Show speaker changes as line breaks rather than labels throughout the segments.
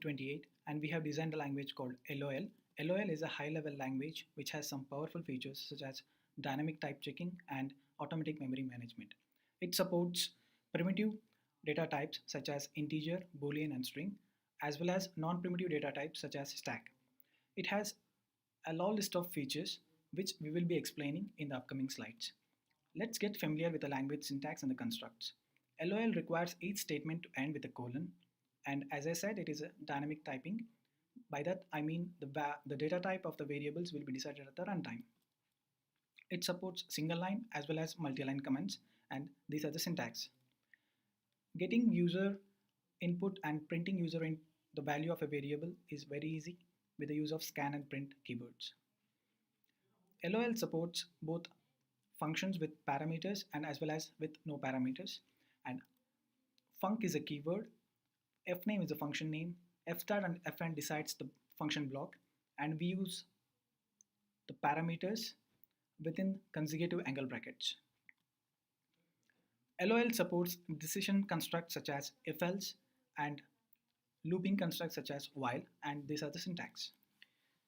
Team28 and we have designed a language called LOL. LOL is a high-level language which has some powerful features such as dynamic type checking and automatic memory management. It supports primitive data types such as integer, boolean and string, as well as non-primitive data types such as stack. It has a long list of features which we will be explaining in the upcoming slides. Let's get familiar with the language syntax and the constructs. LOL requires each statement to end with a colon, and as I said, it is a dynamic typing. By that, I mean the data type of the variables will be decided at the runtime. It supports single line as well as multi-line comments, and these are the syntax. Getting user input and printing user in the value of a variable is very easy with the use of scan and print keywords. LOL supports both functions with parameters and as well as with no parameters. And func is a keyword, fname is a function name, fstart and fn decides the function block, and we use the parameters within consecutive angle brackets. LOL supports decision constructs such as if-else and looping constructs such as while, and these are the syntax.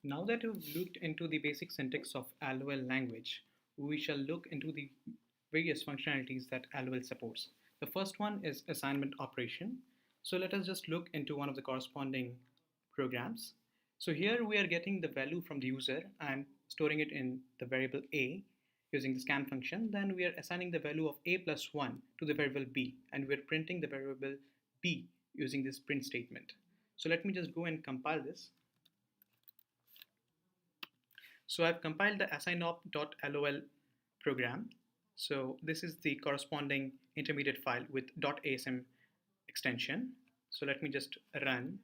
Now that you've looked into the basic syntax of LOL language, we shall look into the various functionalities that LOL supports. The first one is assignment operation. So let us just look into one of the corresponding programs. So here we are getting the value from the user and storing it in the variable a using the scan function. Then we are assigning the value of a plus 1 to the variable b, and we're printing the variable b using this print statement. So let me just go and compile this. So I've compiled the assignop.lol program. So this is the corresponding intermediate file with .asm extension. So let me just run.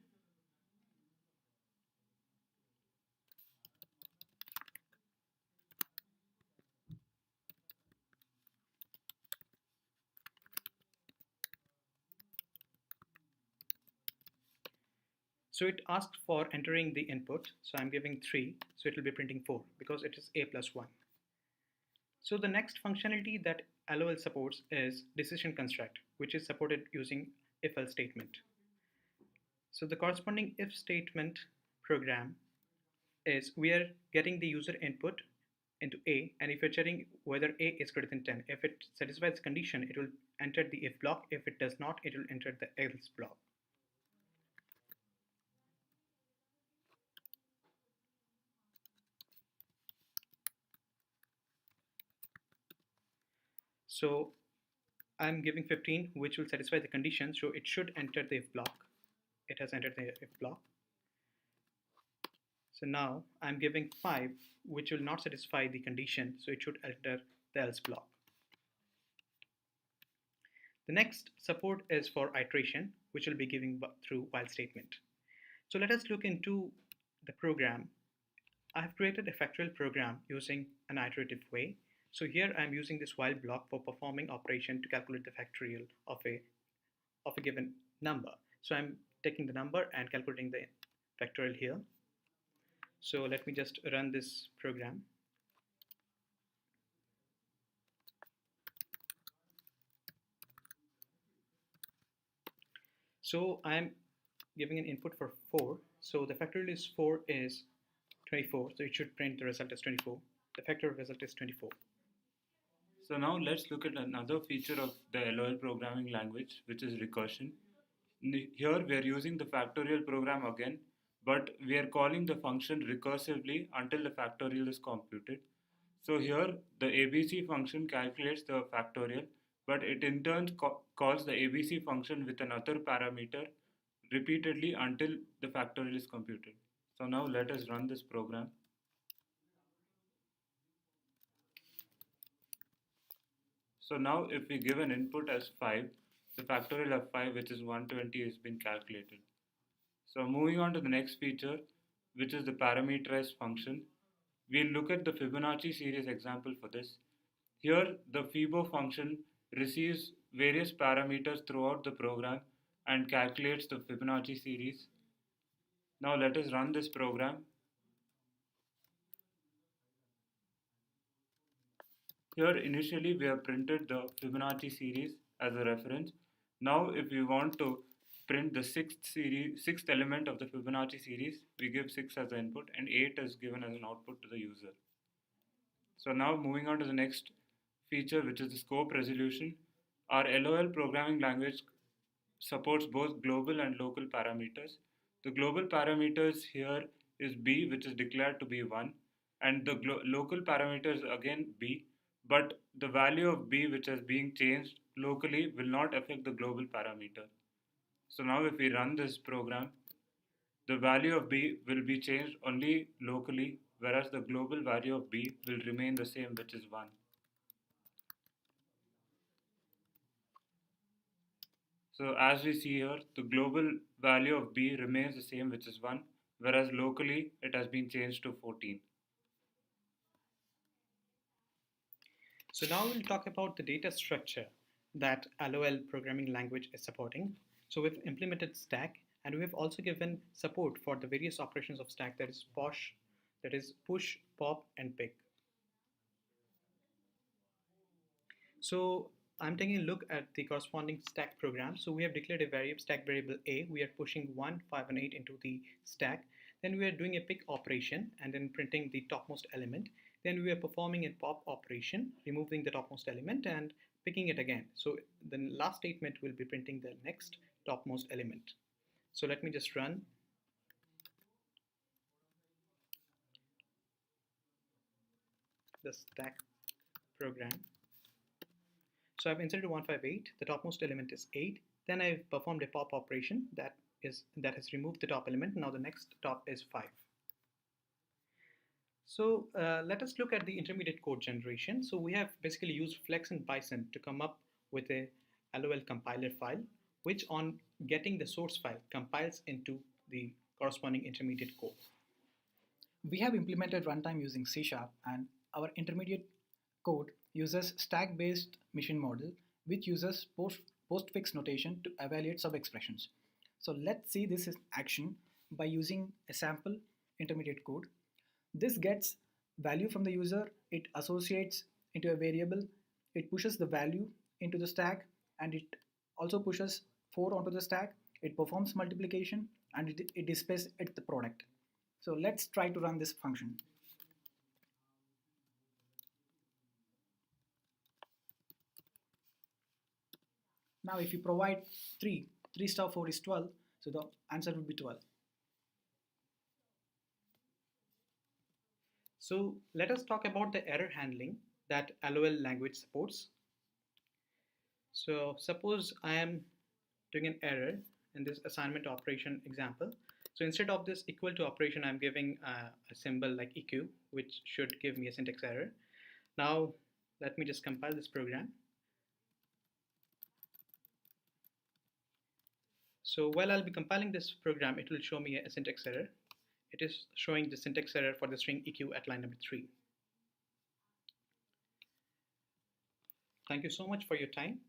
So it asks for entering the input. So I'm giving 3. So it will be printing 4 because it is a plus 1. So the next functionality that LOL supports is decision construct, which is supported using if-else statement. So the corresponding if statement program is we are getting the user input into a, and if you're checking whether a is greater than 10, if it satisfies the condition, it will enter the if block. If it does not, it will enter the else block. So I'm giving 15, which will satisfy the condition, so it should enter the if block. It has entered the if block. So now I'm giving 5, which will not satisfy the condition, so it should enter the else block. The next support is for iteration, which will be giving through while statement. So let us look into the program. I have created a factorial program using an iterative way. So here I'm using this while block for performing operation to calculate the factorial of a given number. So I'm taking the number and calculating the factorial here. So let me just run this program. So I'm giving an input for 4. So the factorial is 4 is 24. So it should print the result as 24. The factorial result is 24.
So now let's look at another feature of the LOL programming language, which is recursion. Here we are using the factorial program again, but we are calling the function recursively until the factorial is computed. So here the ABC function calculates the factorial, but it in turn calls the ABC function with another parameter repeatedly until the factorial is computed. So now let us run this program. So now if we give an input as 5, the factorial of 5, which is 120, has been calculated. So moving on to the next feature, which is the parameterized function. We'll look at the Fibonacci series example for this. Here the Fibo function receives various parameters throughout the program and calculates the Fibonacci series. Now let us run this program. Here initially we have printed the Fibonacci series as a reference. Now if we want to print the sixth element of the Fibonacci series. We give 6 as the input and 8 is given as an output to the user. So now moving on to the next feature, which is the scope resolution. Our LOL programming language supports both global and local parameters. The global parameters here is b, which is declared to be 1, and the local parameter is again b, but the value of b which is being changed locally will not affect the global parameter. So now if we run this program, the value of b will be changed only locally, whereas the global value of b will remain the same, which is 1. So as we see here, the global value of b remains the same, which is 1, whereas locally it has been changed to 14.
So now we'll talk about the data structure that LOL programming language is supporting. So we've implemented stack, and we've also given support for the various operations of stack, that is push, pop, and pick. So I'm taking a look at the corresponding stack program. So we have declared a stack variable a. We are pushing 1, 5, and 8 into the stack. Then we are doing a pick operation and then printing the topmost element. Then we are performing a pop operation, removing the topmost element and picking it again. So the last statement will be printing the next topmost element. So let me just run. The stack program. So I've inserted 158, the topmost element is 8. Then I've performed a pop operation that has removed the top element. Now the next top is 5. So let us look at the intermediate code generation. So we have basically used Flex and Bison to come up with a LOL compiler file, which on getting the source file compiles into the corresponding intermediate code.
We have implemented runtime using C# and our intermediate code uses stack-based machine model, which uses postfix notation to evaluate sub-expressions. So let's see this in action by using a sample intermediate code. This gets value from the user, it associates into a variable, it pushes the value into the stack, and it also pushes 4 onto the stack, it performs multiplication, and it displays it the product. So let's try to run this function. Now if you provide 3 star 4 is 12, so the answer would be 12.
So let us talk about the error handling that LOL language supports. So suppose I am doing an error in this assignment operation example. So instead of this equal to operation, I'm giving a symbol like EQ, which should give me a syntax error. Now let me just compile this program. So while I'll be compiling this program, it will show me a syntax error. It is showing the syntax error for the string EQ at line number 3. Thank you so much for your time.